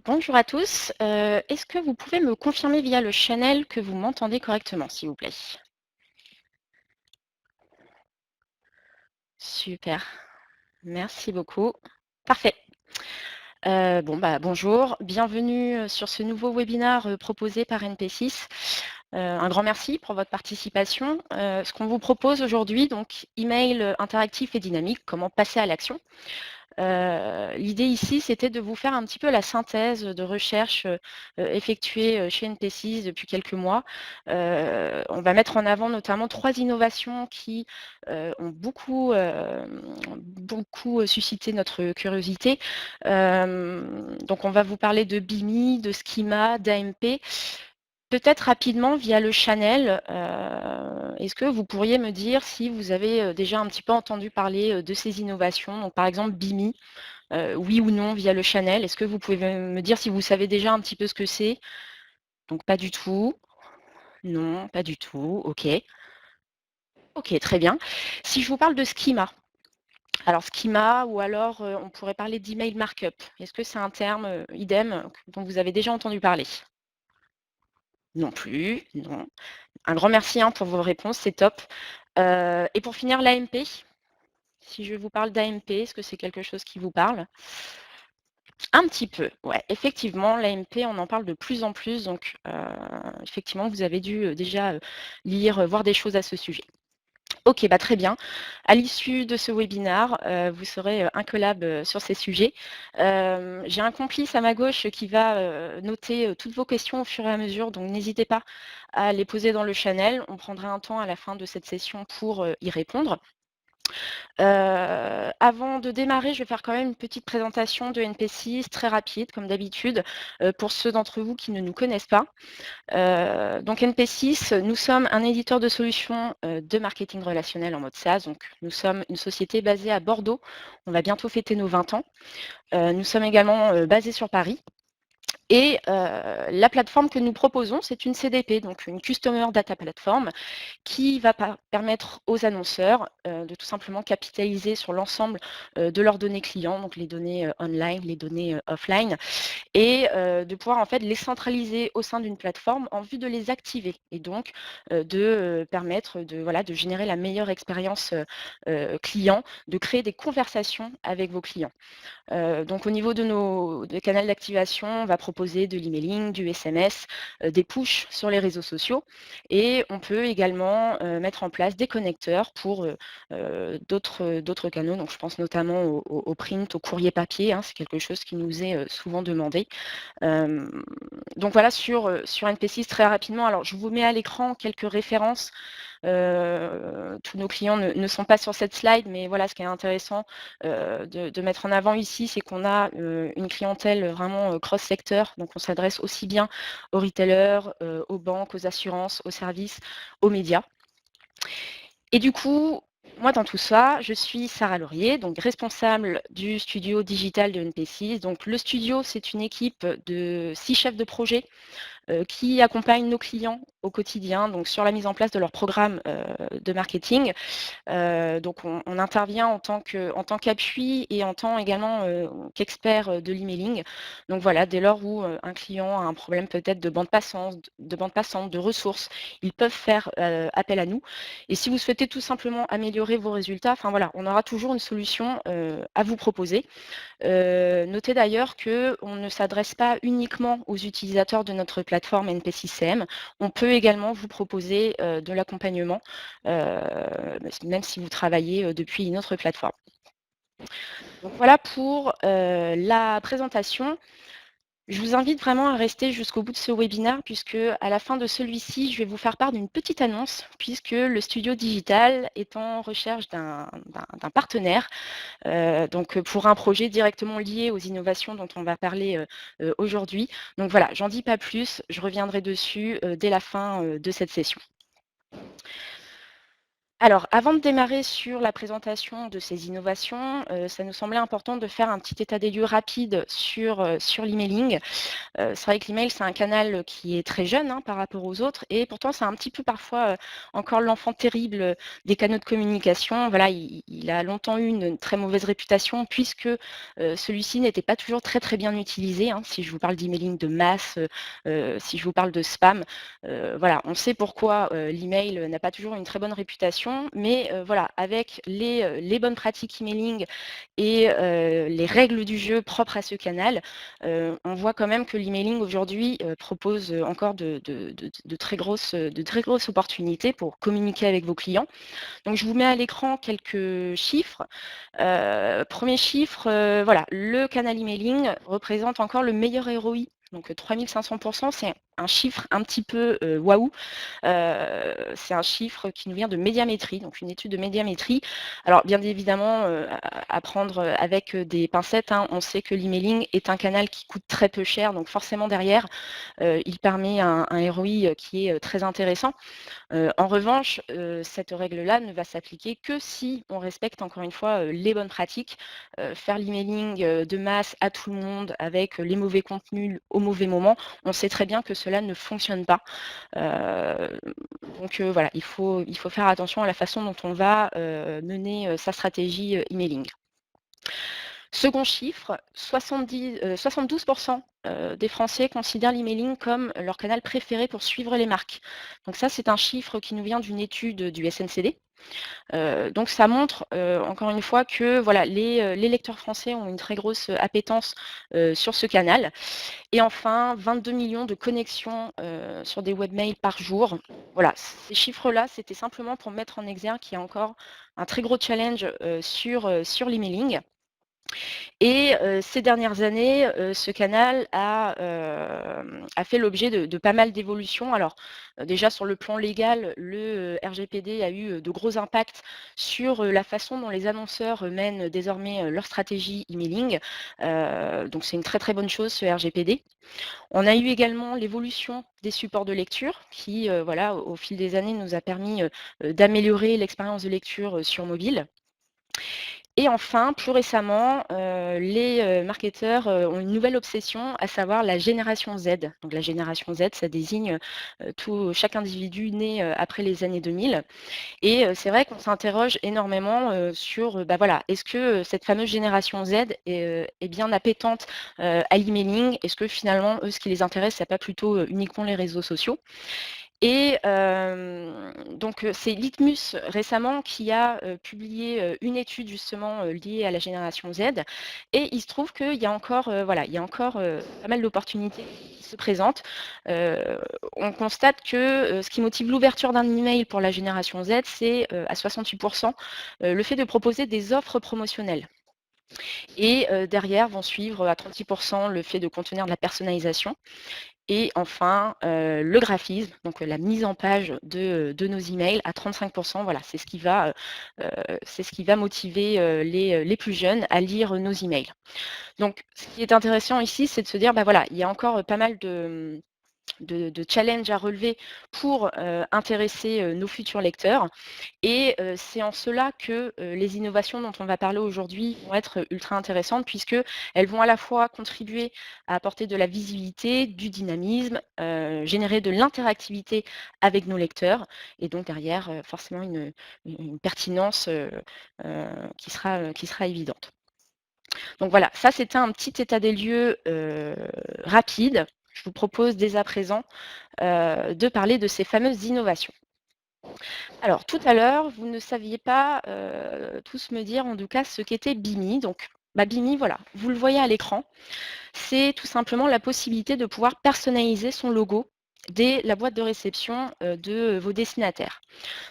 Bonjour à tous. Est-ce que vous pouvez me confirmer via le channel que vous m'entendez correctement, s'il vous plaît? Super, merci beaucoup. Parfait. Bonjour, bienvenue, sur ce nouveau webinaire, proposé par NP6. Un grand merci pour votre participation. Ce qu'on vous propose aujourd'hui, donc email, interactif et dynamique, comment passer à l'action. L'idée ici, c'était de vous faire un petit peu la synthèse de recherches, effectuées, chez NP6 depuis quelques mois. On va mettre en avant notamment 3 innovations qui, ont beaucoup suscité notre curiosité. Donc on va vous parler de BIMI, de Schema, d'AMP. Peut-être rapidement via le channel, est-ce que vous pourriez me dire si vous avez, déjà un petit peu entendu parler, de ces innovations? Donc par exemple BIMI, oui ou non via le channel? Est-ce que vous pouvez me dire si vous savez déjà un petit peu ce que c'est? Donc pas du tout, non, pas du tout, OK. OK, très bien. Si je vous parle de Schema, alors Schema ou alors, on pourrait parler d'email markup. Est-ce que c'est un terme, idem, dont vous avez déjà entendu parler? Non plus, non. Un grand merci, hein, pour vos réponses, c'est top. Et pour finir, l'AMP, si je vous parle d'AMP, est-ce que c'est quelque chose qui vous parle? Un petit peu, ouais. Effectivement, l'AMP, on en parle de plus en plus, donc effectivement, vous avez dû, déjà, lire, voir des choses à ce sujet. OK, bah, très bien. À l'issue de ce webinaire, vous serez, incollable, sur ces sujets. J'ai un complice à ma gauche qui va, noter, toutes vos questions au fur et à mesure, donc n'hésitez pas à les poser dans le channel. On prendra un temps à la fin de cette session pour, y répondre. Avant de démarrer, je vais faire quand même une petite présentation de NP6 très rapide comme d'habitude, pour ceux d'entre vous qui ne nous connaissent pas. Donc NP6, nous sommes un éditeur de solutions, de marketing relationnel en mode SaaS. Donc nous sommes une société basée à Bordeaux. On va bientôt fêter nos 20 ans. Nous sommes également, basés sur Paris. Et la plateforme que nous proposons, c'est une CDP, donc une Customer Data Platform, qui va permettre aux annonceurs, de tout simplement capitaliser sur l'ensemble, de leurs données clients, donc les données, online, les données, offline et de pouvoir en fait les centraliser au sein d'une plateforme en vue de les activer et donc, permettre de voilà, de générer la meilleure expérience, client, de créer des conversations avec vos clients. Donc au niveau de nos des canaux d'activation, on va proposer de l'emailing, du SMS, des pushs sur les réseaux sociaux et on peut également, mettre en place des connecteurs pour, d'autres canaux. Donc je pense notamment au print, au courrier papier, hein, c'est quelque chose qui nous est, souvent demandé. Hem, donc voilà sur NP6 très rapidement. Alors je vous mets à l'écran quelques références. Tous nos clients ne sont pas sur cette slide, mais voilà, ce qui est intéressant, de mettre en avant ici, c'est qu'on a, une clientèle vraiment, cross-secteur. Donc on s'adresse aussi bien aux retailers, aux banques, aux assurances, aux services, aux médias. Et du coup, moi dans tout ça, je suis Sarah Laurier, donc responsable du studio digital de NP6. Donc le studio, c'est une équipe de 6 chefs de projet qui accompagnent nos clients au quotidien, donc sur la mise en place de leur programme, de marketing. Donc on intervient en tant qu'appui et en tant également, qu'expert, de l'emailing. Donc voilà, dès lors où, un client a un problème peut-être de bande passante, de ressources, ils peuvent faire, appel à nous et si vous souhaitez tout simplement améliorer vos résultats, enfin voilà, on aura toujours une solution, à vous proposer. Notez d'ailleurs qu'on ne s'adresse pas uniquement aux utilisateurs de notre plateforme NP6CM. On peut également vous proposer, de l'accompagnement, même si vous travaillez, depuis une autre plateforme. Donc voilà pour, la présentation. Je vous invite vraiment à rester jusqu'au bout de ce webinaire puisque à la fin de celui-ci, je vais vous faire part d'une petite annonce puisque le studio digital est en recherche d'un partenaire donc pour un projet directement lié aux innovations dont on va parler, aujourd'hui. Donc voilà, j'en dis pas plus, je reviendrai dessus, dès la fin, de cette session. Alors, avant de démarrer sur la présentation de ces innovations, ça nous semblait important de faire un petit état des lieux rapide sur l'emailing. C'est vrai que l'email, c'est un canal qui est très jeune, hein, par rapport aux autres et pourtant c'est un petit peu parfois, encore l'enfant terrible, des canaux de communication. Voilà, il a longtemps eu une très mauvaise réputation puisque, celui-ci n'était pas toujours très, très bien utilisé, hein. Si je vous parle d'emailing de masse, si je vous parle de spam, voilà, on sait pourquoi, l'email n'a pas toujours une très bonne réputation. Mais, voilà, avec les bonnes pratiques emailing et les règles du jeu propres à ce canal, on voit quand même que l'emailing aujourd'hui, propose, encore de très grosses opportunités pour communiquer avec vos clients. Donc je vous mets à l'écran quelques chiffres. 1er chiffre, voilà, le canal emailing représente encore le meilleur ROI, donc 3500. C'est un chiffre un petit peu, waouh. C'est un chiffre qui nous vient de Médiamétrie, donc une étude de Médiamétrie. Alors bien évidemment, à prendre, avec, des pincettes, hein. On sait que l'emailing est un canal qui coûte très peu cher, donc forcément derrière, il permet un ROI, qui est, très intéressant. En revanche, cette règle-là ne va s'appliquer que si on respecte encore une fois, les bonnes pratiques. Faire l'emailing, de masse à tout le monde avec, les mauvais contenus au mauvais moment, on sait très bien que cela ne fonctionne pas. Heu, donc voilà, il faut faire attention à la façon dont on va, mener, sa stratégie, emailing. Second chiffre, 72 des Français considèrent l'emailing comme leur canal préféré pour suivre les marques. Donc ça, c'est un chiffre qui nous vient d'une étude du SNCD. Donc ça montre, encore une fois que voilà, les lecteurs français ont une très grosse, appétence, sur ce canal. Et enfin, 22 millions de connexions, sur des webmails par jour. Voilà, ces chiffres-là, c'était simplement pour mettre en exergue qu'il y a encore un très gros challenge, sur l'emailing. Et ces dernières années, ce canal a fait l'objet de pas mal d'évolutions. Alors, déjà sur le plan légal, le RGPD a eu, de gros impacts sur, la façon dont les annonceurs, mènent désormais, leur stratégie emailing. Donc c'est une très, très bonne chose ce RGPD. On a eu également l'évolution des supports de lecture qui, voilà, au fil des années nous a permis, d'améliorer l'expérience de lecture, sur mobile. Et enfin, plus récemment, les, marketeurs, ont une nouvelle obsession, à savoir la génération Z. Donc la génération Z, ça désigne, chaque individu né, après les années 2000. Et c'est vrai qu'on s'interroge énormément, sur, bah, voilà, est-ce que, cette fameuse génération Z est bien appétente, à l'emailing? Est-ce que finalement, eux, ce qui les intéresse, c'est pas plutôt, uniquement les réseaux sociaux? Et donc c'est Litmus récemment qui a, publié, une étude justement, liée à la génération Z. Et il se trouve qu'il y a encore, voilà, il y a encore, pas mal d'opportunités qui se présentent. On constate que, ce qui motive l'ouverture d'un email pour la génération Z, c'est, à 68 le fait de proposer des offres promotionnelles. Et derrière vont suivre à 36 le fait de contenir de la personnalisation. Et enfin, le graphisme, donc la mise en page de nos emails à 35. Voilà, c'est ce qui va motiver, les plus jeunes à lire nos emails. Donc ce qui est intéressant ici, c'est de se dire, bah, voilà, il y a encore, pas mal de challenges à relever pour, intéresser, nos futurs lecteurs. Et c'est en cela que, les innovations dont on va parler aujourd'hui vont être ultra intéressantes puisqu'elles vont à la fois contribuer à apporter de la visibilité, du dynamisme, générer de l'interactivité avec nos lecteurs et donc derrière, forcément une pertinence, qui sera évidente. Donc voilà, ça c'était un petit état des lieux, rapide. Je vous propose dès à présent, de parler de ces fameuses innovations. Alors tout à l'heure, vous ne saviez pas, tous me dire en tout cas ce qu'était Bimi. Donc, bah, Bimi, voilà, vous le voyez à l'écran, c'est tout simplement la possibilité de pouvoir personnaliser son logo dès la boîte de réception, de vos destinataires.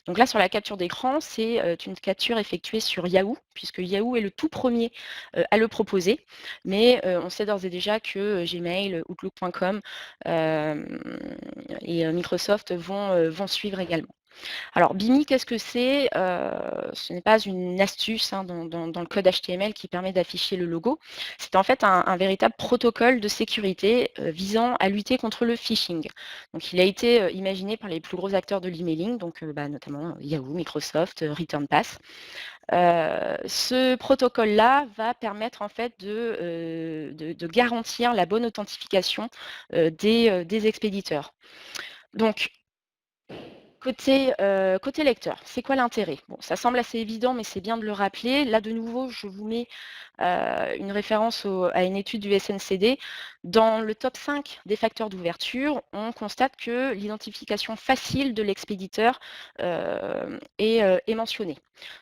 Donc là, sur la capture d'écran, c'est, une capture effectuée sur Yahoo, puisque Yahoo est le tout premier à le proposer. Mais, on sait d'ores et déjà que, Gmail, Outlook.com, et Microsoft vont suivre également. Alors Bimi, qu'est-ce que c'est? Ce n'est pas une astuce, hein, dans le code HTML qui permet d'afficher le logo. C'est en fait un véritable protocole de sécurité, visant à lutter contre le phishing. Donc il a été, imaginé par les plus gros acteurs de l'emailing, donc notamment Yahoo, Microsoft, ReturnPass. Ce protocole-là va permettre en fait de garantir la bonne authentification, des expéditeurs. Donc côté lecteur, c'est quoi l'intérêt? Bon, ça semble assez évident, mais c'est bien de le rappeler. Là, de nouveau, je vous mets, une référence à une étude du SNCD. Dans le top 5 des facteurs d'ouverture, on constate que l'identification facile de l'expéditeur, est mentionnée.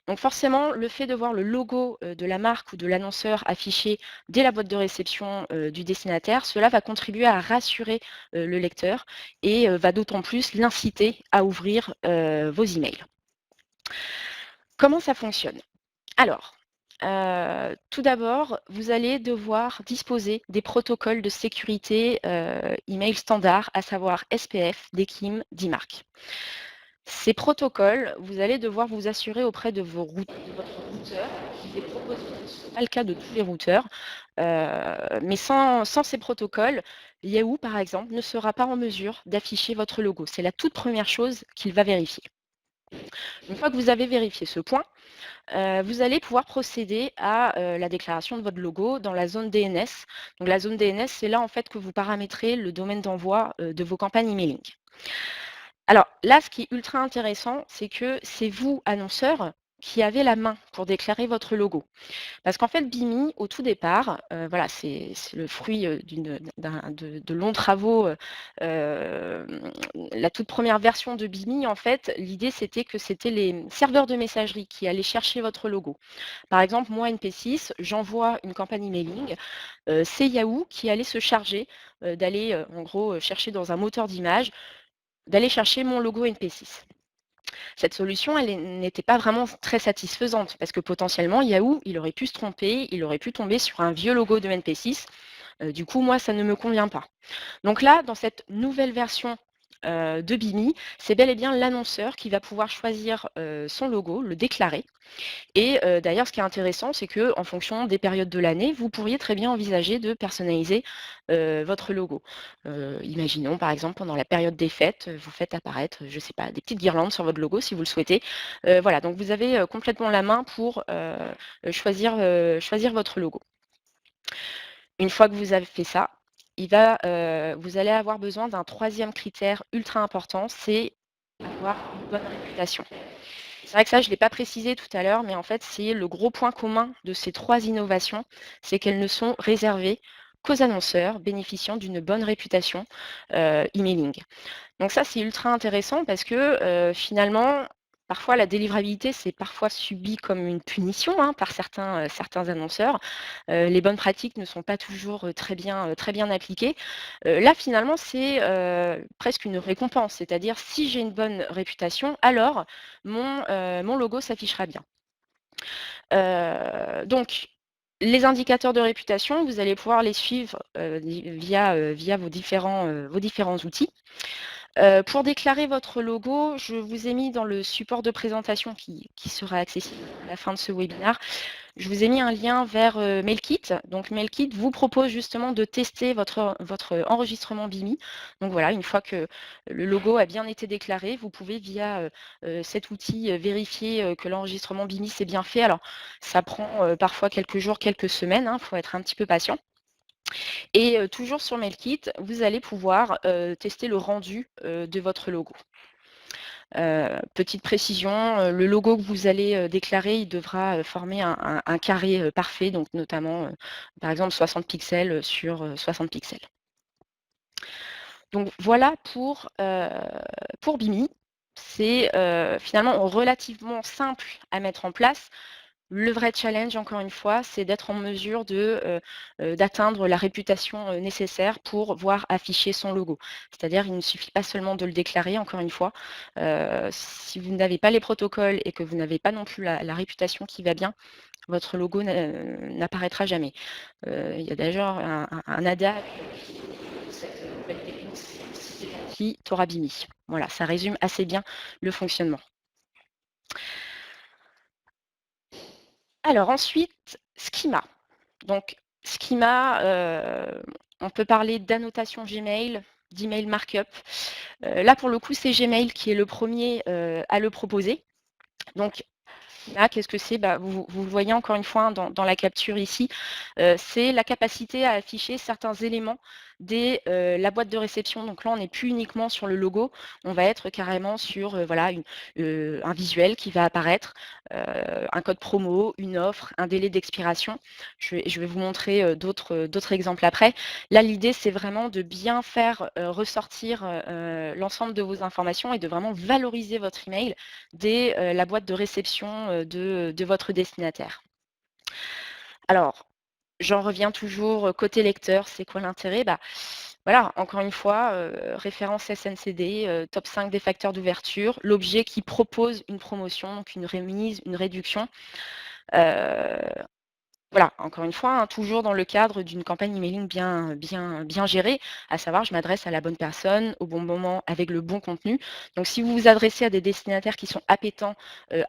Donc forcément, le fait de voir le logo, de la marque ou de l'annonceur affiché dès la boîte de réception, du destinataire, cela va contribuer à rassurer, le lecteur et va d'autant plus l'inciter à ouvrir, vos emails. Comment ça fonctionne? Alors, tout d'abord, vous allez devoir disposer des protocoles de sécurité, email standards, à savoir SPF, DKIM, DMARC. Ces protocoles, vous allez devoir vous assurer auprès de votre routeur qui les propose. Ce n'est pas le cas de tous les routeurs, mais sans ces protocoles, Yahoo, par exemple, ne sera pas en mesure d'afficher votre logo. C'est la toute première chose qu'il va vérifier. Une fois que vous avez vérifié ce point, vous allez pouvoir procéder à, la déclaration de votre logo dans la zone DNS. Donc la zone DNS, c'est là, en fait, que vous paramétrez le domaine d'envoi, de vos campagnes emailing. Alors là, ce qui est ultra intéressant, c'est que c'est vous, annonceur, qui avez la main pour déclarer votre logo. Parce qu'en fait, Bimi, au tout départ, voilà, c'est le fruit, de longs travaux. La toute première version de Bimi, en fait, l'idée, c'était que c'était les serveurs de messagerie qui allaient chercher votre logo. Par exemple, moi, NP6, j'envoie une campagne emailing, c'est Yahoo qui allait se charger, d'aller, en gros, chercher dans un moteur d'image, d'aller chercher mon logo NP6. Cette solution, n'était pas vraiment très satisfaisante parce que potentiellement, Yahoo, il aurait pu se tromper, il aurait pu tomber sur un vieux logo de NP6. Du coup, moi, ça ne me convient pas. Donc là, dans cette nouvelle version, de Bimi, c'est bel et bien l'annonceur qui va pouvoir choisir, son logo, le déclarer. Et d'ailleurs, ce qui est intéressant, c'est que en fonction des périodes de l'année, vous pourriez très bien envisager de personnaliser, votre logo. Imaginons par exemple pendant la période des fêtes, vous faites apparaître, je ne sais pas, des petites guirlandes sur votre logo si vous le souhaitez. Voilà, donc vous avez, complètement la main pour, choisir votre logo. Une fois que vous avez fait ça, vous allez avoir besoin d'un troisième critère ultra important, c'est avoir une bonne réputation. C'est vrai que ça, je ne l'ai pas précisé tout à l'heure, mais en fait, c'est le gros point commun de ces 3 innovations, c'est qu'elles ne sont réservées qu'aux annonceurs bénéficiant d'une bonne réputation, emailing. Donc ça, c'est ultra intéressant parce que, finalement, parfois la délivrabilité, c'est parfois subi comme une punition, hein, par certains annonceurs. Les bonnes pratiques ne sont pas toujours, très bien appliquées. Là, finalement, c'est, presque une récompense. C'est-à-dire si j'ai une bonne réputation, alors mon logo s'affichera bien. Donc les indicateurs de réputation, vous allez pouvoir les suivre, via vos différents outils. Pour déclarer votre logo, je vous ai mis dans le support de présentation qui sera accessible à la fin de ce webinaire, je vous ai mis un lien vers, Mailkit. Donc Mailkit vous propose justement de tester votre enregistrement Bimi. Donc voilà, une fois que le logo a bien été déclaré, vous pouvez via, cet outil, vérifier, que l'enregistrement Bimi s'est bien fait. Alors ça prend, parfois quelques jours, quelques semaines, hein, faut être un petit peu patient. Et toujours sur Mailkit, vous allez pouvoir, tester le rendu, de votre logo. Petite précision, le logo que vous allez, déclarer, il devra, former un carré, parfait, donc notamment, par exemple 60 pixels, sur, 60 pixels. Donc voilà pour Bimi. C'est, finalement relativement simple à mettre en place. Le vrai challenge, encore une fois, c'est d'être en mesure d'atteindre la réputation, nécessaire pour voir afficher son logo. C'est-à-dire, il ne suffit pas seulement de le déclarer, encore une fois. Si vous n'avez pas les protocoles et que vous n'avez pas non plus la réputation qui va bien, votre logo n'apparaîtra jamais. Il y a d'ailleurs un adage qui cette nouvelle technique, si c'est gentil, tu auras Bimi. Voilà, ça résume assez bien le fonctionnement. Alors ensuite, schema. Donc schema, on peut parler d'annotation Gmail, d'email markup. Là, pour le coup, c'est Gmail qui est le premier à le proposer. Donc là, qu'est-ce que c'est? Bah, vous le voyez encore une fois, hein, dans la capture ici, c'est la capacité à afficher certains éléments dès, la boîte de réception. Donc là, on n'est plus uniquement sur le logo, on va être carrément sur, voilà, un visuel qui va apparaître, un code promo, une offre, un délai d'expiration. Je vais vous montrer, d'autres exemples après. Là, l'idée, c'est vraiment de bien faire, ressortir, l'ensemble de vos informations et de vraiment valoriser votre email dès, la boîte de réception, de votre destinataire. Alors, j'en reviens toujours, côté lecteur, c'est quoi l'intérêt? Bah, voilà, encore une fois, référence SNCD, top 5 des facteurs d'ouverture, l'objet qui propose une promotion, donc une remise, une réduction. Heu, voilà, encore une fois, hein, toujours dans le cadre d'une campagne emailing bien gérée, à savoir je m'adresse à la bonne personne, au bon moment, avec le bon contenu. Donc si vous vous adressez à des destinataires qui sont appétents,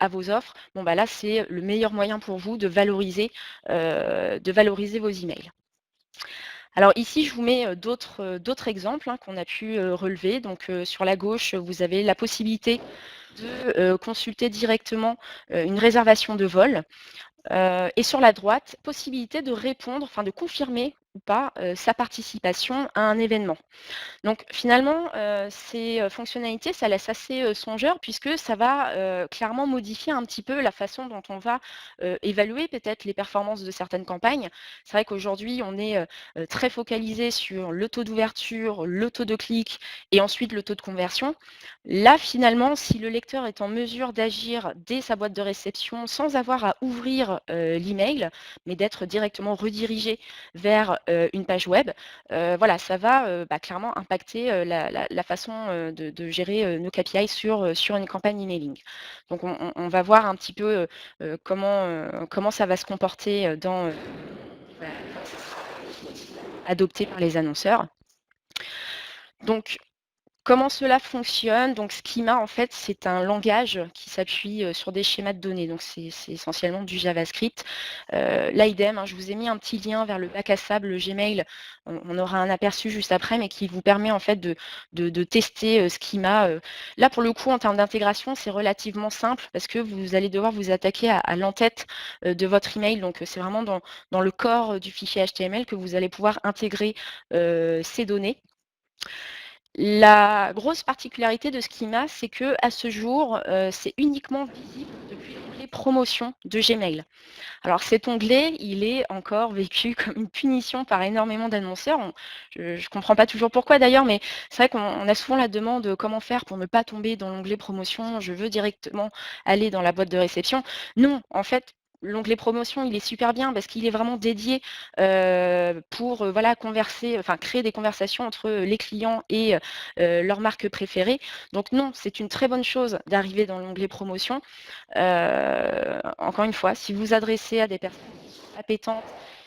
à vos offres, bon bah là, c'est le meilleur moyen pour vous de valoriser vos emails. Alors ici, je vous mets, d'autres exemples, hein, qu'on a pu, relever. Donc, sur la gauche, vous avez la possibilité de, consulter directement, une réservation de vol. Et sur la droite, possibilité de répondre, enfin de confirmer ou pas, sa participation à un événement. Donc finalement, ces, fonctionnalités, ça laisse assez, songeur puisque ça va, clairement modifier un petit peu la façon dont on va, évaluer peut-être les performances de certaines campagnes. C'est vrai qu'aujourd'hui, on est, très focalisé sur le taux d'ouverture, le taux de clic et ensuite le taux de conversion. Là, finalement, si le lecteur est en mesure d'agir dès sa boîte de réception sans avoir à ouvrir, l'email, mais d'être directement redirigé vers, une page web, voilà, ça va, bah, clairement impacter, la façon, de gérer, nos KPI sur une campagne emailing. Donc on va voir un petit peu, comment ça va se comporter, voilà, adopté par les annonceurs. Donc comment cela fonctionne? Donc Schema, en fait, c'est un langage qui s'appuie, sur des schémas de données. Donc c'est essentiellement du JavaScript. Là, idem, hein, je vous ai mis un petit lien vers le bac à sable Gmail. On aura un aperçu juste après, mais qui vous permet en fait de tester, Schema. Là, pour le coup, en termes d'intégration, c'est relativement simple parce que vous allez devoir vous attaquer à l'entête, de votre email. Donc, c'est vraiment dans le corps, du fichier HTML que vous allez pouvoir intégrer, ces données. La grosse particularité de Schema, c'est qu'à ce jour, c'est uniquement visible depuis l'onglet promotion de Gmail. Alors cet onglet, il est encore vécu comme une punition par énormément d'annonceurs. Je ne comprends pas toujours pourquoi d'ailleurs, mais c'est vrai qu'on a souvent la demande, comment faire pour ne pas tomber dans l'onglet promotion? Je veux directement aller dans la boîte de réception. Non, en fait, l'onglet promotion, il est super bien parce qu'il est vraiment dédié, pour, voilà, converser, enfin créer des conversations entre, les clients et leur marque préférée. Donc non, c'est une très bonne chose d'arriver dans l'onglet promotion. Encore une fois, si vous vous adressez à des personnes qui sont appétentes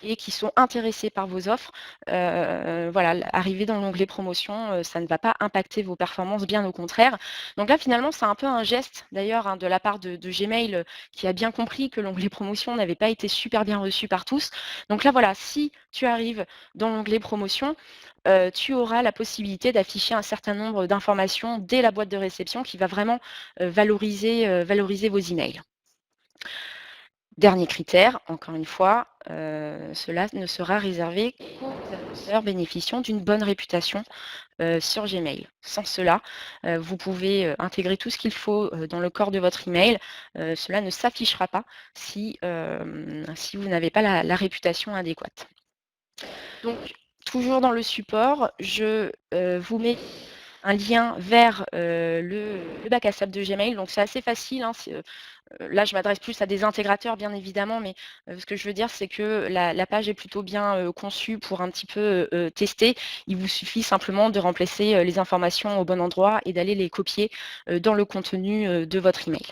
et qui sont intéressées par vos offres, voilà, arriver dans l'onglet promotion, ça ne va pas impacter vos performances, bien au contraire. Donc là, finalement, c'est un peu un geste d'ailleurs, hein, de la part de Gmail, qui a bien compris que l'onglet promotion n'avait pas été super bien reçu par tous. Donc là, voilà, si tu arrives dans l'onglet promotion, tu auras la possibilité d'afficher un certain nombre d'informations dès la boîte de réception qui va vraiment, valoriser vos emails. Dernier critère, encore une fois, cela ne sera réservé qu'aux annonceurs bénéficiant d'une bonne réputation, sur Gmail. Sans cela, vous pouvez, intégrer tout ce qu'il faut, dans le corps de votre email, cela ne s'affichera pas si vous n'avez pas la réputation adéquate. Donc toujours dans le support, je, vous mets un lien vers, le bac à sable de Gmail. Donc c'est assez facile, hein, là, je m'adresse plus à des intégrateurs, bien évidemment, mais ce que je veux dire, c'est que la page est plutôt bien, conçue pour un petit peu, tester. Il vous suffit simplement de remplacer, les informations au bon endroit et d'aller les copier, dans le contenu, de votre email.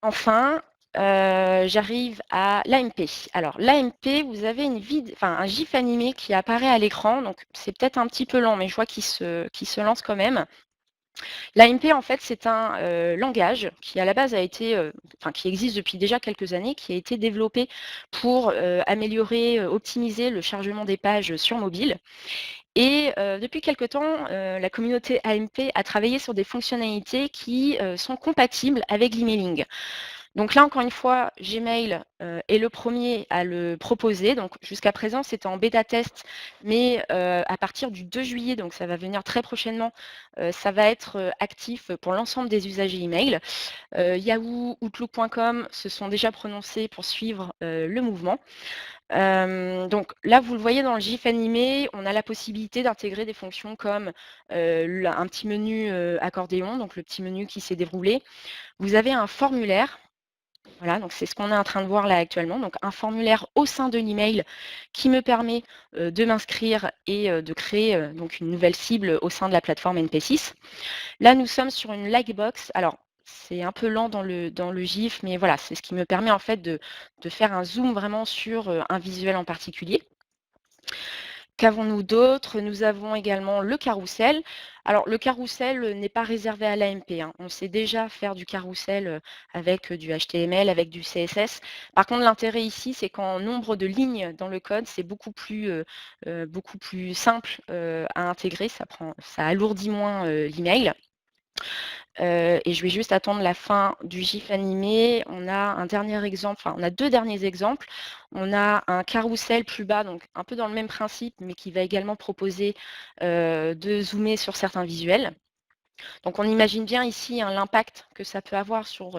Enfin, j'arrive à l'AMP. Alors l'AMP, vous avez un GIF animé qui apparaît à l'écran, donc c'est peut-être un petit peu lent, mais je vois qu'il se lance quand même. L'AMP, en fait, c'est un langage qui, à la base, qui existe depuis déjà quelques années, qui a été développé pour améliorer, optimiser le chargement des pages sur mobile. Et depuis quelque temps, la communauté AMP a travaillé sur des fonctionnalités qui sont compatibles avec l'emailing. Donc là, encore une fois, Gmail est le premier à le proposer. Donc jusqu'à présent, c'était en bêta test, mais à partir du 2 juillet, donc ça va venir très prochainement, ça va être actif pour l'ensemble des usagers email. Yahoo, Outlook.com se sont déjà prononcés pour suivre le mouvement. Donc là, vous le voyez dans le GIF animé, on a la possibilité d'intégrer des fonctions comme un petit menu accordéon, donc le petit menu qui s'est déroulé. Vous avez un formulaire. Voilà, donc c'est ce qu'on est en train de voir là actuellement. Donc un formulaire au sein de l'email qui me permet de m'inscrire et de créer donc une nouvelle cible au sein de la plateforme NP6. Là, nous sommes sur une Likebox. Alors, c'est un peu lent dans le GIF, mais voilà, c'est ce qui me permet en fait de faire un zoom vraiment sur un visuel en particulier. Qu'avons-nous d'autre? Nous avons également le carrousel. Alors, le carrousel n'est pas réservé à l'AMP, hein. On sait déjà faire du carrousel avec du HTML, avec du CSS. Par contre, l'intérêt ici, c'est qu'en nombre de lignes dans le code, c'est beaucoup plus simple à intégrer. Ça alourdit moins l'email. Et je vais juste attendre la fin du GIF animé. On a un dernier exemple, enfin on a 2 derniers exemples. On a un carrousel plus bas, donc un peu dans le même principe, mais qui va également proposer de zoomer sur certains visuels. Donc on imagine bien ici l'impact que ça peut avoir sur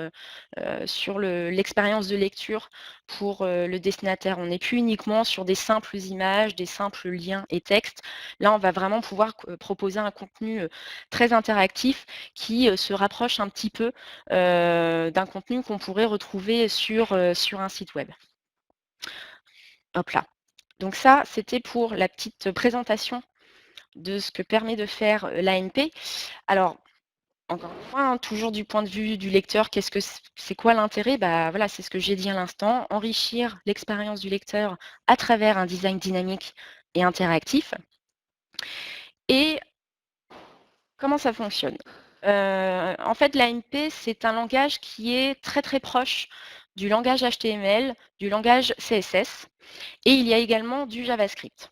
l'expérience de lecture pour le destinataire. On n'est plus uniquement sur des simples images, des simples liens et textes. Là, on va vraiment pouvoir proposer un contenu très interactif qui se rapproche un petit peu d'un contenu qu'on pourrait retrouver sur un site web. Hop là. Donc ça, c'était pour la petite présentation de ce que permet de faire l'AMP. Alors, encore une fois, hein, toujours du point de vue du lecteur, c'est quoi l'intérêt? Bah, voilà, c'est ce que j'ai dit à l'instant, enrichir l'expérience du lecteur à travers un design dynamique et interactif. Et comment ça fonctionne? En fait, l'AMP, c'est un langage qui est très, très proche du langage HTML, du langage CSS et il y a également du JavaScript.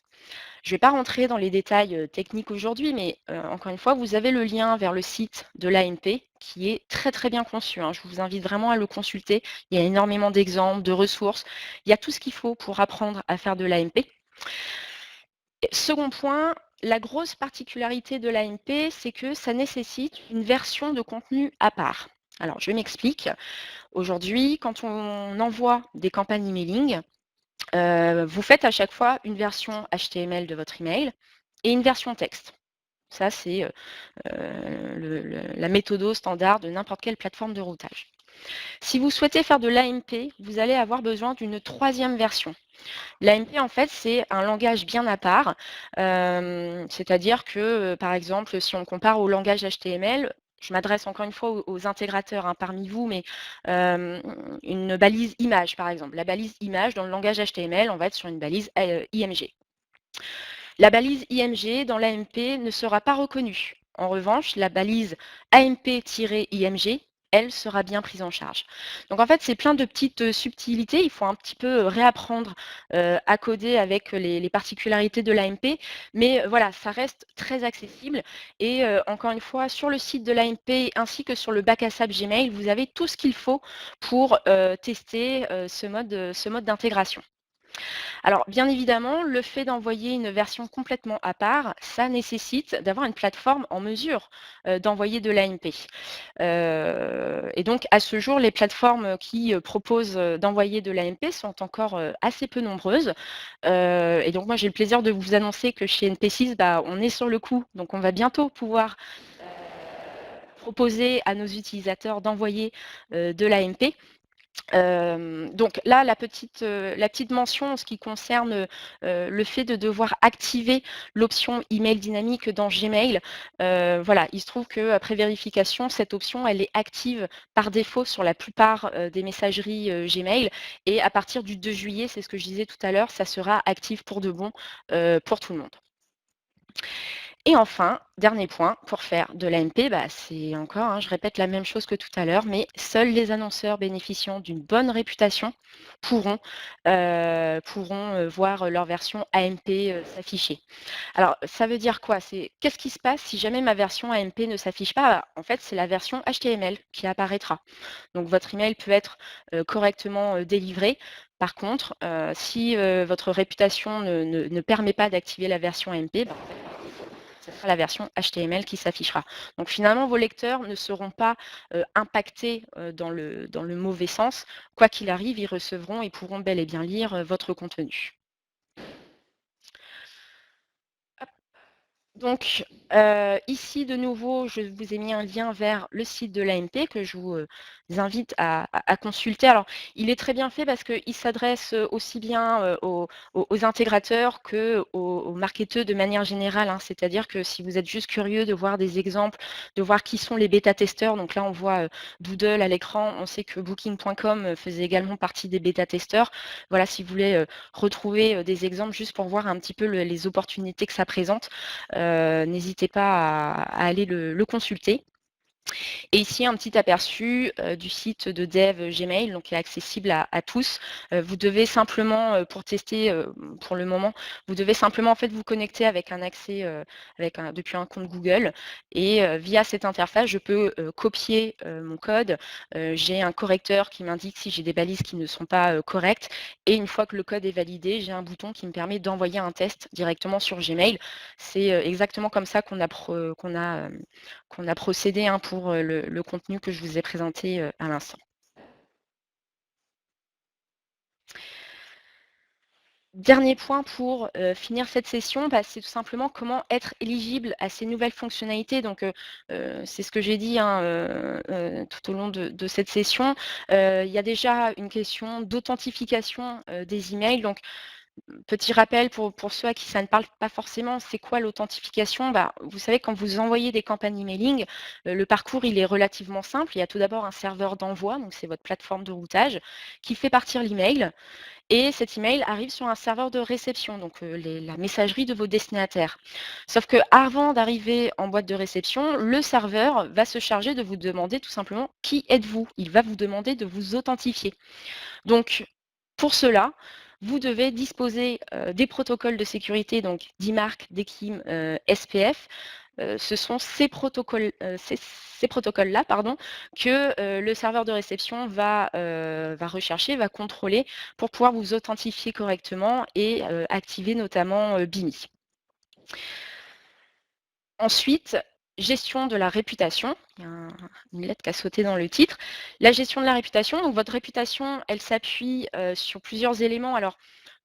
Je ne vais pas rentrer dans les détails techniques aujourd'hui, mais encore une fois, vous avez le lien vers le site de l'AMP qui est très très bien conçu, hein. Je vous invite vraiment à le consulter. Il y a énormément d'exemples, de ressources. Il y a tout ce qu'il faut pour apprendre à faire de l'AMP. Second point, la grosse particularité de l'AMP, c'est que ça nécessite une version de contenu à part. Alors, je m'explique. Aujourd'hui, quand on envoie des campagnes emailing, vous faites à chaque fois une version HTML de votre email et une version texte. Ça, c'est la méthode standard de n'importe quelle plateforme de routage. Si vous souhaitez faire de l'AMP, vous allez avoir besoin d'une 3e version. L'AMP, en fait, c'est un langage bien à part. C'est-à-dire que, par exemple, si on compare au langage HTML, je m'adresse encore une fois aux intégrateurs parmi vous, mais une balise image, par exemple. La balise image, dans le langage HTML, on va être sur une balise IMG. La balise IMG dans l'AMP ne sera pas reconnue. En revanche, la balise AMP-IMG, elle sera bien prise en charge. Donc en fait, c'est plein de petites subtilités. Il faut un petit peu réapprendre à coder avec les particularités de l'AMP. Mais voilà, ça reste très accessible. Et encore une fois, sur le site de l'AMP ainsi que sur le bac à sable Gmail, vous avez tout ce qu'il faut pour tester ce mode d'intégration. Alors, bien évidemment, le fait d'envoyer une version complètement à part, ça nécessite d'avoir une plateforme en mesure d'envoyer de l'AMP. Et donc, à ce jour, les plateformes qui proposent d'envoyer de l'AMP sont encore assez peu nombreuses. Et donc, moi, j'ai le plaisir de vous annoncer que chez NP6, on est sur le coup. Donc, on va bientôt pouvoir proposer à nos utilisateurs d'envoyer de l'AMP. Donc là, la petite mention en ce qui concerne, le fait de devoir activer l'option email dynamique dans Gmail, voilà, il se trouve qu'après vérification, cette option, elle est active par défaut sur la plupart, des messageries, Gmail et à partir du 2 juillet, c'est ce que je disais tout à l'heure, ça sera actif pour de bon, pour tout le monde. Et enfin, dernier point, pour faire de l'AMP, bah, c'est encore, hein, je répète la même chose que tout à l'heure, mais seuls les annonceurs bénéficiant d'une bonne réputation pourront, voir leur version AMP s'afficher. Alors, ça veut dire quoi? C'est qu'est-ce qui se passe si jamais ma version AMP ne s'affiche pas? Bah, en fait, c'est la version HTML qui apparaîtra. Donc, votre email peut être correctement délivré. Par contre, si votre réputation ne permet pas d'activer la version AMP, bah, ce sera la version HTML qui s'affichera. Donc finalement, vos lecteurs ne seront pas impactés dans le mauvais sens. Quoi qu'il arrive, ils recevront et pourront bel et bien lire votre contenu. Donc, ici, de nouveau, je vous ai mis un lien vers le site de l'AMP que je vous invite à consulter. Alors, il est très bien fait parce qu'il s'adresse aussi bien aux intégrateurs qu'aux marketeurs de manière générale, hein. C'est-à-dire que si vous êtes juste curieux de voir des exemples, de voir qui sont les bêta-testeurs, donc là, on voit Doodle à l'écran, on sait que Booking.com faisait également partie des bêta-testeurs. Voilà, si vous voulez retrouver des exemples juste pour voir un petit peu les opportunités que ça présente, n'hésitez pas à aller le consulter. Et ici, un petit aperçu du site de dev Gmail, donc qui est accessible à tous. Vous devez simplement, pour tester pour le moment, vous devez simplement en fait vous connecter avec un accès depuis un compte Google et via cette interface, je peux copier mon code. J'ai un correcteur qui m'indique si j'ai des balises qui ne sont pas correctes et une fois que le code est validé, j'ai un bouton qui me permet d'envoyer un test directement sur Gmail. C'est exactement comme ça qu'on a procédé hein, pour le contenu que je vous ai présenté à l'instant. Dernier point pour finir cette session, bah, c'est tout simplement comment être éligible à ces nouvelles fonctionnalités. Donc, c'est ce que j'ai dit hein, tout au long de cette session. Il y a déjà une question d'authentification des emails. Donc, petit rappel pour ceux à qui ça ne parle pas forcément, c'est quoi l'authentification? Bah, vous savez, quand vous envoyez des campagnes emailing, le parcours il est relativement simple. Il y a tout d'abord un serveur d'envoi, donc c'est votre plateforme de routage, qui fait partir l'email. Et cet email arrive sur un serveur de réception, donc la messagerie de vos destinataires. Sauf que avant d'arriver en boîte de réception, le serveur va se charger de vous demander tout simplement qui êtes-vous. Il va vous demander de vous authentifier. Donc, pour cela, vous devez disposer des protocoles de sécurité, donc d'IMARC, DKIM, SPF. Ce sont ces protocoles-là pardon, que le serveur de réception va rechercher, va contrôler pour pouvoir vous authentifier correctement et activer notamment BIMI. Ensuite, gestion de la réputation. Il y a une lettre qui a sauté dans le titre. La gestion de la réputation. Donc, votre réputation, elle s'appuie sur plusieurs éléments. Alors,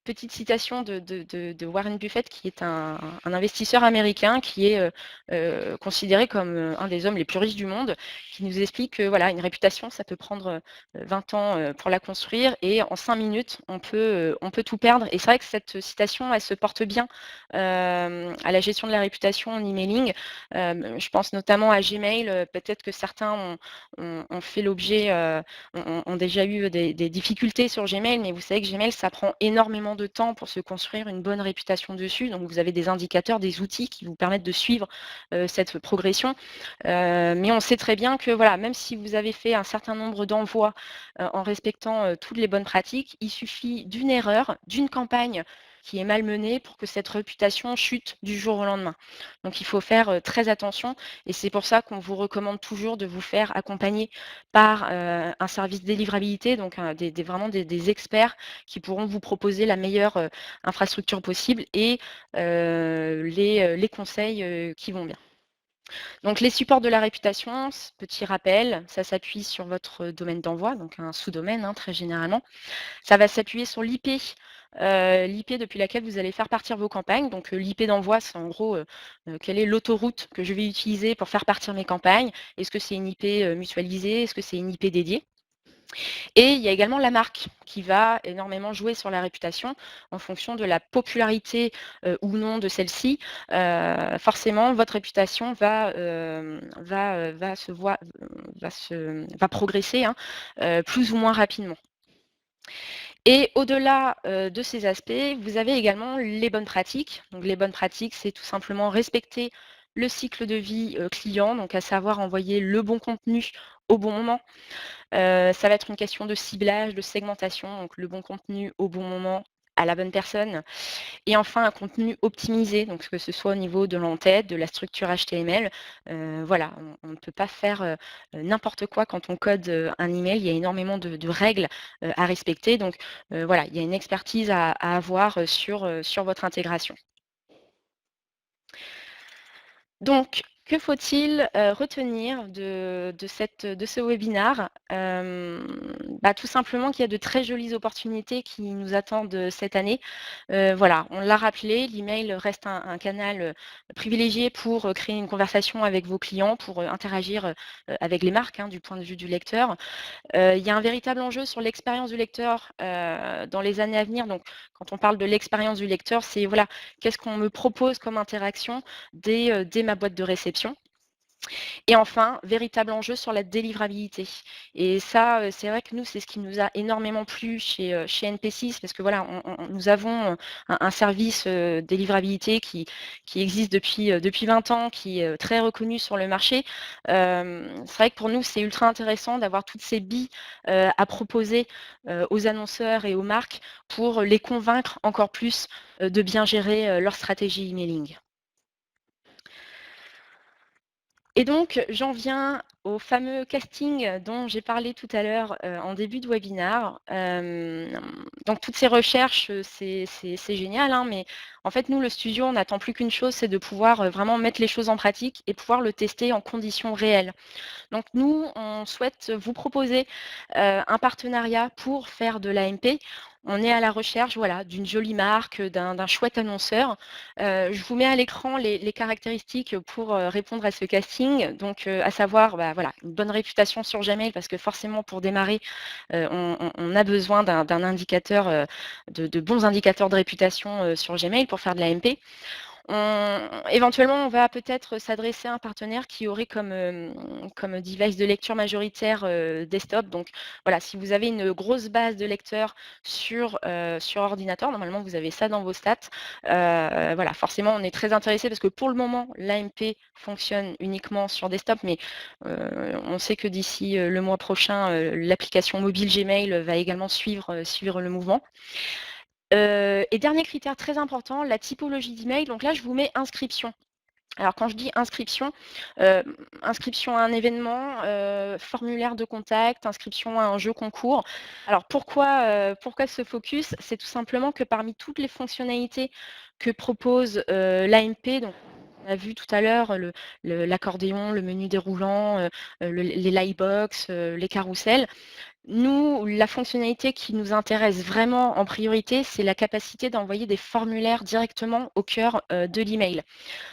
petite citation de Warren Buffett, qui est un investisseur américain, qui est considéré comme un des hommes les plus riches du monde, qui nous explique que voilà, une réputation, ça peut prendre 20 ans pour la construire et en 5 minutes, on peut tout perdre. Et c'est vrai que cette citation, elle se porte bien à la gestion de la réputation en emailing. Je pense notamment à Gmail. Peut-être que certains ont fait l'objet, ont déjà eu des difficultés sur Gmail, mais vous savez que Gmail, ça prend énormément de temps pour se construire une bonne réputation dessus. Donc, vous avez des indicateurs, des outils qui vous permettent de suivre cette progression. Mais on sait très bien que voilà, même si vous avez fait un certain nombre d'envois en respectant toutes les bonnes pratiques, il suffit d'une erreur, d'une campagne qui est mal menée pour que cette réputation chute du jour au lendemain. Donc, il faut faire très attention et c'est pour ça qu'on vous recommande toujours de vous faire accompagner par un service délivrabilité, donc vraiment des experts qui pourront vous proposer la meilleure infrastructure possible et les conseils qui vont bien. Donc les supports de la réputation, petit rappel, ça s'appuie sur votre domaine d'envoi, donc un sous-domaine hein, très généralement. Ça va s'appuyer sur l'IP, l'IP depuis laquelle vous allez faire partir vos campagnes. Donc l'IP d'envoi, c'est en gros quelle est l'autoroute que je vais utiliser pour faire partir mes campagnes. Est-ce que c'est une IP mutualisée? Est-ce que c'est une IP dédiée? Et il y a également la marque qui va énormément jouer sur la réputation en fonction de la popularité, ou non de celle-ci. Forcément, votre réputation va progresser, hein, plus ou moins rapidement. Et au-delà, de ces aspects, vous avez également les bonnes pratiques. Donc les bonnes pratiques, c'est tout simplement respecter le cycle de vie, client, donc à savoir envoyer le bon contenu au bon moment. Ça va être une question de ciblage, de segmentation, donc le bon contenu au bon moment, à la bonne personne. Et enfin, un contenu optimisé, donc que ce soit au niveau de l'entête, de la structure HTML. Voilà, on ne peut pas faire, n'importe quoi quand on code, un email. Il y a énormément de règles, à respecter. Donc, voilà, il y a une expertise à avoir, sur votre intégration. Donc, que faut-il, retenir de ce webinaire? Tout simplement qu'il y a de très jolies opportunités qui nous attendent, cette année. Voilà, on l'a rappelé, l'email reste un canal, privilégié pour, créer une conversation avec vos clients, pour, interagir, avec les marques, hein, du point de vue du lecteur. Il y a un véritable enjeu sur l'expérience du lecteur, dans les années à venir. Donc quand on parle de l'expérience du lecteur, c'est voilà, qu'est-ce qu'on me propose comme interaction dès ma boîte de réception? Et enfin, véritable enjeu sur la délivrabilité. Et ça, c'est vrai que nous, c'est ce qui nous a énormément plu chez NP6 parce que voilà, nous avons, un service, délivrabilité qui existe depuis 20 ans, qui est, très reconnu sur le marché. C'est vrai que pour nous, c'est ultra intéressant d'avoir toutes ces billes, à proposer, aux annonceurs et aux marques pour les convaincre encore plus, de bien gérer, leur stratégie emailing. Et donc, j'en viens au fameux casting dont j'ai parlé tout à l'heure, en début de webinaire. Donc toutes ces recherches, c'est génial, hein, mais en fait, nous, le studio, on n'attend plus qu'une chose, c'est de pouvoir, vraiment mettre les choses en pratique et pouvoir le tester en conditions réelles. Donc nous, on souhaite vous proposer, un partenariat pour faire de l'AMP. On est à la recherche, voilà, d'une jolie marque, d'un chouette annonceur. Je vous mets à l'écran les caractéristiques pour, répondre à ce casting. Donc, à savoir, voilà, une bonne réputation sur Gmail parce que forcément pour démarrer, on a besoin d'un indicateur, de bons indicateurs de réputation, sur Gmail pour faire de l'AMP. Éventuellement, on va peut-être s'adresser à un partenaire qui aurait comme device de lecture majoritaire, desktop. Donc voilà, si vous avez une grosse base de lecteurs sur ordinateur, normalement vous avez ça dans vos stats. Voilà, forcément, on est très intéressé parce que pour le moment, l'AMP fonctionne uniquement sur desktop, mais on sait que d'ici, le mois prochain, l'application mobile Gmail va également suivre le mouvement. Et dernier critère très important, la typologie d'email. Donc là, je vous mets inscription. Alors quand je dis inscription, heu, inscription à un événement, formulaire de contact, inscription à un jeu concours. Alors pourquoi ce focus? C'est tout simplement que parmi toutes les fonctionnalités que propose, l'AMP, donc on a vu tout à l'heure l'accordéon, le menu déroulant, les lightbox, les carousels. Nous, la fonctionnalité qui nous intéresse vraiment en priorité, c'est la capacité d'envoyer des formulaires directement au cœur, de l'email.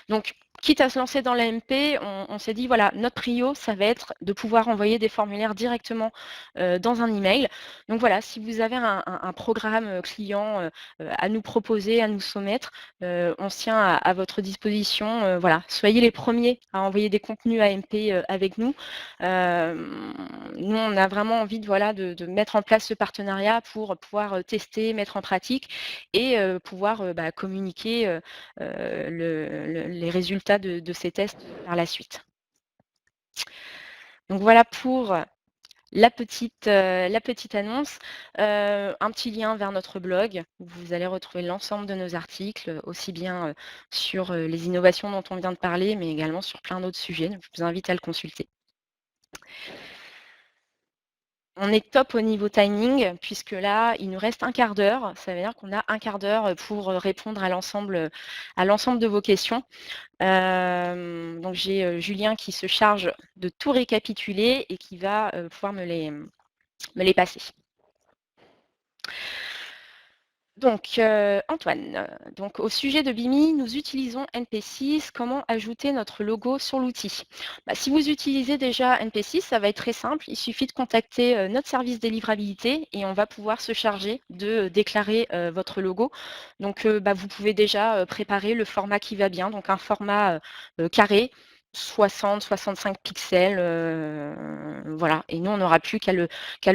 Donc, quitte à se lancer dans l'AMP, on s'est dit, voilà, notre prio, ça va être de pouvoir envoyer des formulaires directement, dans un email. Donc voilà, si vous avez un programme, client, à nous proposer, à nous soumettre, on se tient à votre disposition. Voilà, soyez les premiers à envoyer des contenus AMP, avec nous. Nous, on a vraiment envie de mettre en place ce partenariat pour pouvoir, tester, mettre en pratique et pouvoir, communiquer, les résultats de ces tests par la suite. Donc voilà pour la petite annonce. Un petit lien vers notre blog où vous allez retrouver l'ensemble de nos articles, aussi bien, sur, les innovations dont on vient de parler, mais également sur plein d'autres sujets. Donc je vous invite à le consulter. On est top au niveau timing puisque là, il nous reste un quart d'heure. Ça veut dire qu'on a un quart d'heure, pour, répondre à l'ensemble de vos questions. Donc j'ai, Julien qui se charge de tout récapituler et qui va, pouvoir me les passer. Donc, Antoine, donc au sujet de Bimi, nous utilisons NP6. Comment ajouter notre logo sur l'outil? Bah, si vous utilisez déjà NP6, ça va être très simple. Il suffit de contacter notre service délivrabilité et on va pouvoir se charger de déclarer votre logo. Donc, bah, vous pouvez déjà préparer le format qui va bien, donc un format carré. 60-65 pixels, voilà. Et nous, on n'aura plus qu'à le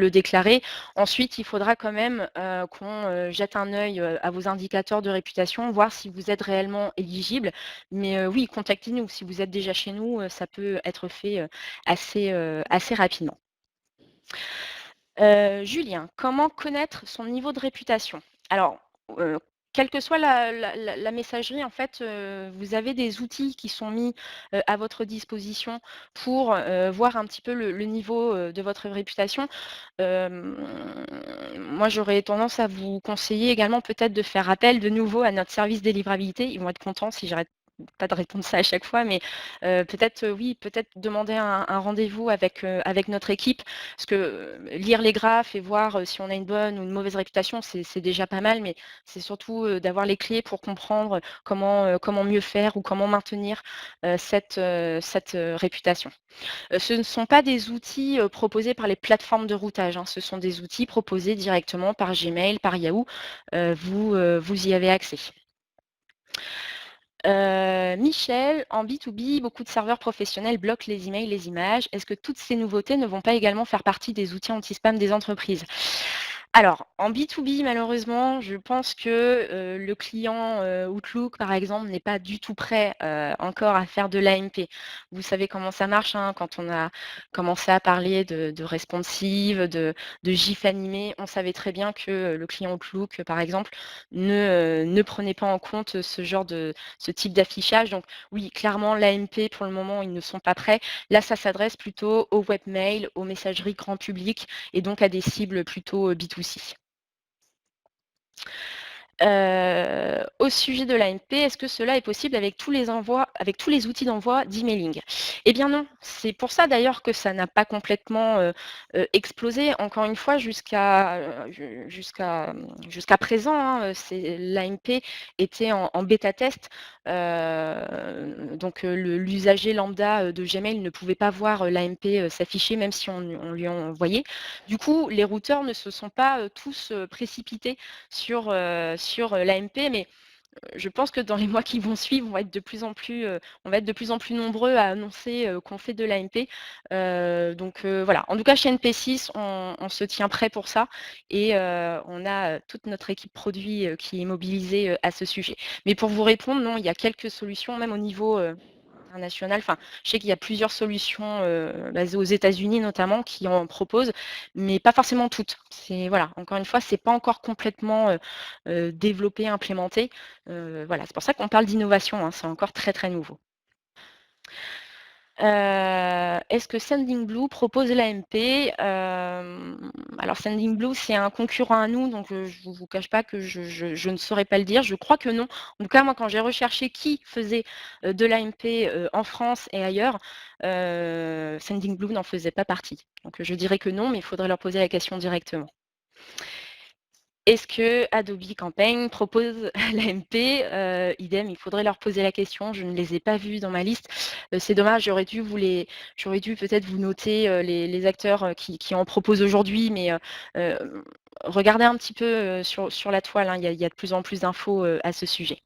déclarer. Ensuite, il faudra quand même qu'on jette un œil à vos indicateurs de réputation, voir si vous êtes réellement éligible. Mais oui, contactez-nous. Si vous êtes déjà chez nous, ça peut être fait assez rapidement. Julien, comment connaître son niveau de réputation? Alors, quelle que soit la messagerie, en fait, vous avez des outils qui sont mis, à votre disposition pour, voir un petit peu le niveau, de votre réputation. Hem, Moi, j'aurais tendance à vous conseiller également peut-être de faire appel de nouveau à notre service délivrabilité. Ils vont être contents si j'arrête pas de répondre ça à chaque fois, mais peut-être, oui, peut-être demander un rendez-vous avec notre équipe. Parce que, lire les graphes et voir, si on a une bonne ou une mauvaise réputation, c'est déjà pas mal, mais c'est surtout, d'avoir les clés pour comprendre comment mieux faire ou comment maintenir, cette réputation. Ce ne sont pas des outils, proposés par les plateformes de routage, hein. Ce sont des outils proposés directement par Gmail, par Yahoo. Vous y avez accès. Michel, en B2B, beaucoup de serveurs professionnels bloquent les emails, les images. Est-ce que toutes ces nouveautés ne vont pas également faire partie des outils anti-spam des entreprises? Alors, en B2B, malheureusement, je pense que le client Outlook, par exemple, n'est pas du tout prêt encore à faire de l'AMP. Vous savez comment ça marche, hein, quand on a commencé à parler de responsive, de GIF animé, on savait très bien que le client Outlook, par exemple, ne prenait pas en compte ce type d'affichage. Donc oui, clairement, l'AMP, pour le moment, ils ne sont pas prêts. Là, ça s'adresse plutôt au webmail, aux messageries grand public et donc à des cibles plutôt B2C. Au sujet de l'AMP, est-ce que cela est possible avec tous les outils d'envoi d'emailing? Eh bien non, c'est pour ça d'ailleurs que ça n'a pas complètement, explosé. Encore une fois, jusqu'à présent, hein, l'AMP était en bêta test, donc l'usager lambda, de Gmail ne pouvait pas voir, l'AMP, s'afficher même si on lui en envoyait. Du coup, les routeurs ne se sont pas, tous, précipités sur l'AMP, mais je pense que dans les mois qui vont suivre, on va être de plus en plus nombreux à annoncer, qu'on fait de l'AMP. Donc voilà. En tout cas, chez NP6, on se tient prêt pour ça et on a, toute notre équipe produit, qui est mobilisée, à ce sujet. Mais pour vous répondre, non, il y a quelques solutions, même au niveau, international. Enfin, je sais qu'il y a plusieurs solutions, basées aux États-Unis notamment qui en proposent, mais pas forcément toutes. C'est voilà, encore une fois, c'est pas encore complètement, développé, implémenté. Voilà, c'est pour ça qu'on parle d'innovation, hein, c'est encore très, très nouveau. Est-ce que Sendinblue propose l'AMP? Alors Sendinblue, c'est un concurrent à nous, donc je ne vous cache pas que je ne saurais pas le dire. Je crois que non. En tout cas, moi, quand j'ai recherché qui faisait, de l'AMP, en France et ailleurs, Sendinblue n'en faisait pas partie. Donc je dirais que non, mais il faudrait leur poser la question directement. Est-ce que Adobe Campaign propose l'AMP? Idem, il faudrait leur poser la question. Je ne les ai pas vus dans ma liste. C'est dommage, j'aurais dû peut-être vous noter, les acteurs, qui en proposent aujourd'hui, mais regardez un petit peu, sur la toile, hein, il y a de plus en plus d'infos, à ce sujet.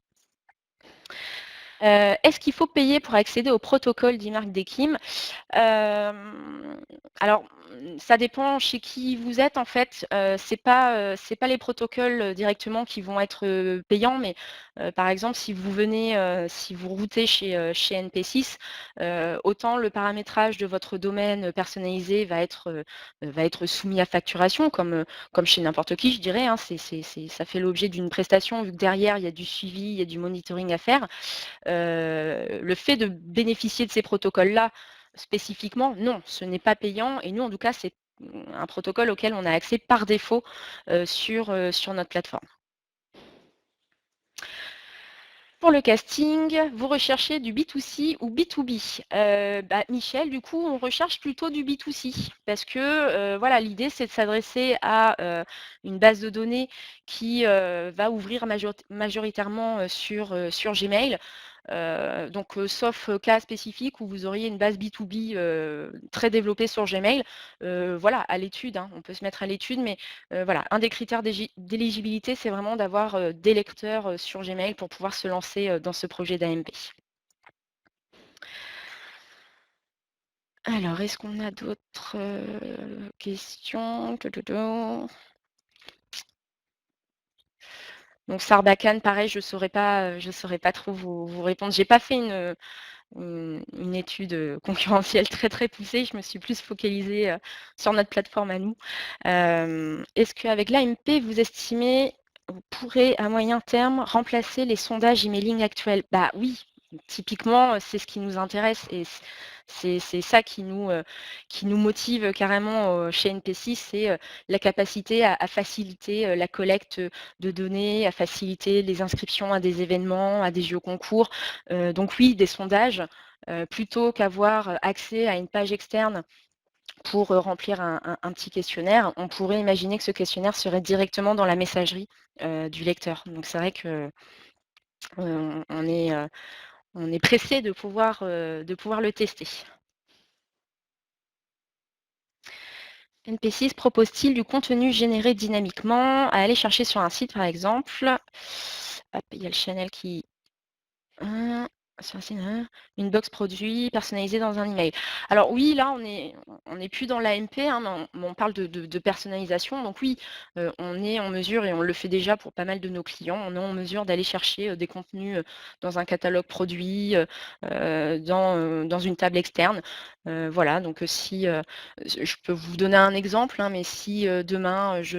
Est-ce qu'il faut payer pour accéder au protocole d'Imark Dekim? Alors, ça dépend chez qui vous êtes en fait. C'est pas les protocoles, directement qui vont être, payants, mais, par exemple, si vous routez chez NP6, autant le paramétrage de votre domaine, personnalisé va être soumis à facturation comme chez n'importe qui, je dirais, hein. Ça fait l'objet d'une prestation vu que derrière il y a du suivi, il y a du monitoring à faire. Le fait de bénéficier de ces protocoles-là, spécifiquement, non, ce n'est pas payant et nous, en tout cas, c'est un protocole auquel on a accès par défaut, sur notre plateforme. Pour le casting, vous recherchez du B2C ou B2B? Michel, du coup, on recherche plutôt du B2C parce que, voilà, l'idée, c'est de s'adresser à, une base de données qui, va ouvrir majoritairement, sur Gmail. Donc, sauf, cas spécifique où vous auriez une base B2B, très développée sur Gmail, voilà, à l'étude, hein, on peut se mettre à l'étude, mais voilà, un des critères d'éligibilité, c'est vraiment d'avoir, des lecteurs, sur Gmail pour pouvoir se lancer, dans ce projet d'AMP. Alors, est-ce qu'on a d'autres, questions? Donc Sarbacane, pareil, je saurais pas trop vous répondre. J'ai pas fait une étude, concurrentielle très, très poussée. Je me suis plus focalisée, sur notre plateforme à nous. Est-ce qu'avec l'AMP, vous estimez, vous pourrez à moyen terme remplacer les sondages emailing actuels? Bah oui, typiquement, c'est ce qui nous intéresse et c'est ça qui nous motive carrément, chez NP6, c'est, la capacité à faciliter, la collecte, de données, à faciliter les inscriptions à des événements, à des jeux concours. Donc oui, des sondages, plutôt qu'avoir, accès à une page externe pour, remplir un petit questionnaire, on pourrait imaginer que ce questionnaire serait directement dans la messagerie, du lecteur. Donc c'est vrai que, on est pressé de pouvoir le tester. NP6 propose-t-il du contenu généré dynamiquement à aller chercher sur un site, par exemple? Hop, il y a le channel qui Heu, une box produit personnalisée dans un email. Alors oui, là, on est plus dans l'AMP, hein, mais on parle de personnalisation. Donc oui, on est en mesure et on le fait déjà pour pas mal de nos clients, on est en mesure d'aller chercher, des contenus, dans un catalogue produit, dans une table externe. Voilà, donc si, je peux vous donner un exemple, hein, mais si, demain, je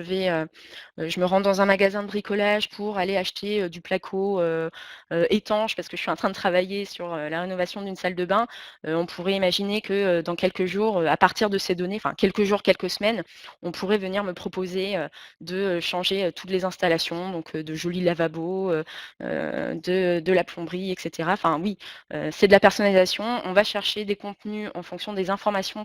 me rends dans un magasin de bricolage pour aller acheter, du placo, étanche parce que je suis en train de travailler sur, la rénovation d'une salle de bain, on pourrait imaginer que, dans quelques jours, à partir de ces données, enfin quelques jours, quelques semaines, on pourrait venir me proposer, de, changer, toutes les installations, donc de jolis lavabos, de la plomberie et cetera. Enfin oui, c'est de la personnalisation. On va chercher des contenus en fonction des informations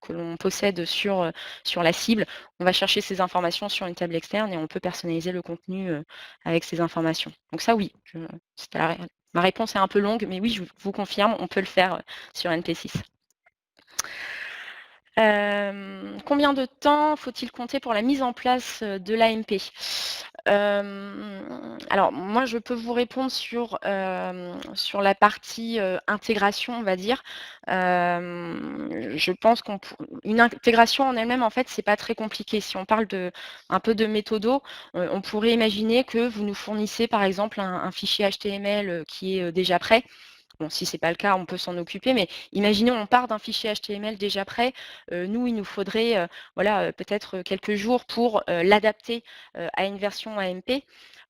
que l'on possède sur la cible. On va chercher ces informations sur une table externe et on peut personnaliser le contenu, avec ces informations. Donc ça oui, c'était ma réponse est un peu longue, mais oui, je vous confirme, on peut le faire, sur NP6. Combien de temps faut-il compter pour la mise en place, de l'AMP? Alors moi, je peux vous répondre sur la partie, intégration, on va dire. Je pense une intégration en elle-même, en fait, c'est pas très compliqué. Si on parle un peu de méthodo, on pourrait imaginer que vous nous fournissez, par exemple, un fichier HTML, qui est, déjà prêt. Bon, si ce n'est pas le cas, on peut s'en occuper, mais imaginons, on part d'un fichier HTML déjà prêt. Nous, il nous faudrait, voilà, peut-être, quelques jours pour, l'adapter, à une version AMP.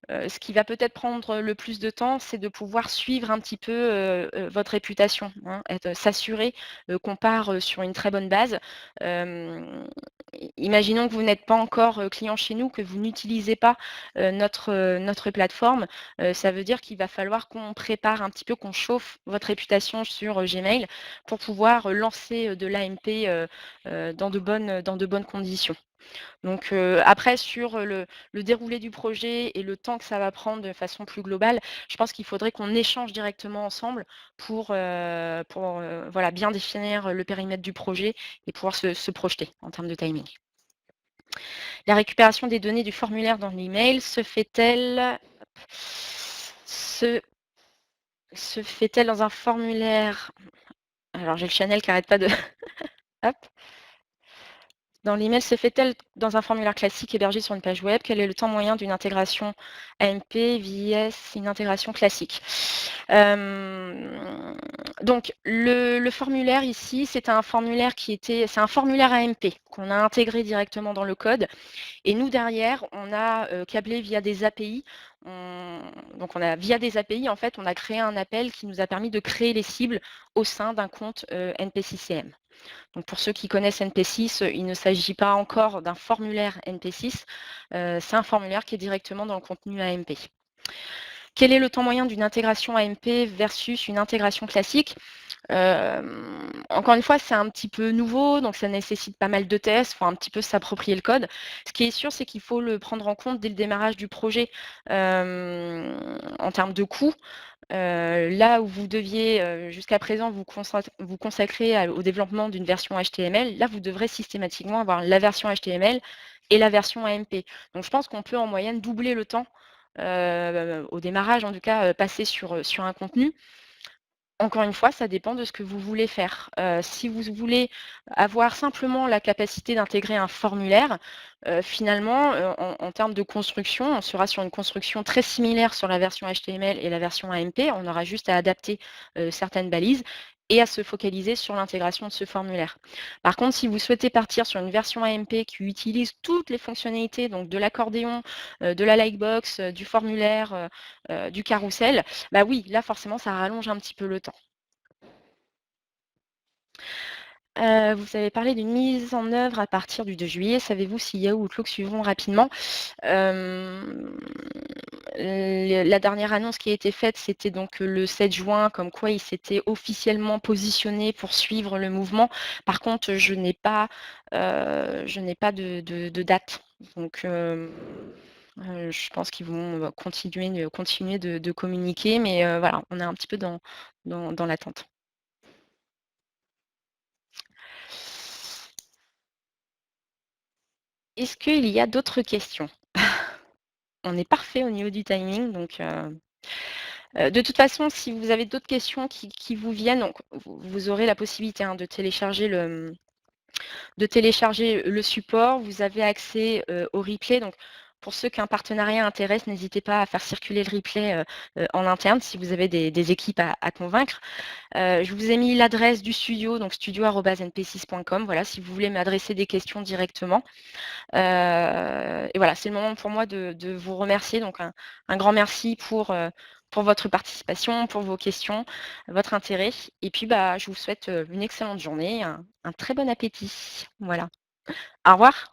Ce qui va peut-être prendre le plus de temps, c'est de pouvoir suivre un petit peu, votre réputation, hein, s'assurer, qu'on part, sur une très bonne base. Imaginons que vous n'êtes pas encore, client chez nous, que vous n'utilisez pas, notre plateforme, ça veut dire qu'il va falloir qu'on prépare un petit peu, qu'on chauffe votre réputation sur, Gmail pour pouvoir, lancer, de l'AMP, dans de bonnes conditions. Donc après sur, le déroulé du projet et le temps que ça va prendre de façon plus globale, je pense qu'il faudrait qu'on échange directement ensemble pour voilà, bien définir le périmètre du projet et pouvoir se projeter en termes de timing. La récupération des données du formulaire dans l'email se se fait-elle dans un formulaire? Alors j'ai le Chanel qui arrête pas de hop. Dans l'email, se fait-elle dans un formulaire classique hébergé sur une page web? Quel est le temps moyen d'une intégration AMP vs une intégration classique? Donc le formulaire ici, c'est un formulaire c'est un formulaire AMP qu'on a intégré directement dans le code et nous derrière, on a, câblé via des API. Donc on a via des API, en fait, on a créé un appel qui nous a permis de créer les cibles au sein d'un compte, NP6CM. Donc pour ceux qui connaissent NP6, il ne s'agit pas encore d'un formulaire NP6, c'est un formulaire qui est directement dans le contenu AMP. Quel est le temps moyen d'une intégration AMP versus une intégration classique? Encore une fois, c'est un petit peu nouveau, donc ça nécessite pas mal de tests, faut un petit peu s'approprier le code. Ce qui est sûr, c'est qu'il faut le prendre en compte dès le démarrage du projet, en termes de coûts. Là où vous deviez, jusqu'à présent vous consacrer au développement d'une version HTML, là vous devrez systématiquement avoir la version HTML et la version AMP. Donc je pense qu'on peut en moyenne doubler le temps, au démarrage en tout cas, passer sur un contenu. Encore une fois, ça dépend de ce que vous voulez faire. Si vous voulez avoir simplement la capacité d'intégrer un formulaire, finalement, en termes de construction, on sera sur une construction très similaire sur la version HTML et la version AMP. On aura juste à adapter, certaines balises et à se focaliser sur l'intégration de ce formulaire. Par contre, si vous souhaitez partir sur une version AMP qui utilise toutes les fonctionnalités, donc de l'accordéon, de la lightbox, du formulaire, du carrousel, bah oui, là forcément ça rallonge un petit peu le temps. Vous avez parlé d'une mise en œuvre à partir du 2 juillet. Savez-vous si Yahoo! Outlook suivront rapidement? Hem, la dernière annonce qui a été faite, c'était donc le 7 juin, comme quoi ils s'étaient officiellement positionnés pour suivre le mouvement. Par contre, je n'ai pas de date. Donc, je pense qu'ils vont, continuer de communiquer, mais voilà, on est un petit peu dans l'attente. Est-ce qu'il y a d'autres questions? On est parfait au niveau du timing, donc de toute façon, si vous avez d'autres questions qui vous viennent, donc vous aurez la possibilité, hein, de télécharger le support. Vous avez accès, au replay, donc pour ceux qu'un partenariat intéresse, n'hésitez pas à faire circuler le replay, en interne si vous avez des équipes à convaincre. Je vous ai mis l'adresse du studio, donc studio@np6.com, voilà, si vous voulez m'adresser des questions directement. Et voilà, c'est le moment pour moi de vous remercier. Donc un grand merci pour votre participation, pour vos questions, votre intérêt. Et puis, bah, je vous souhaite, une excellente journée, un très bon appétit. Voilà. Au revoir.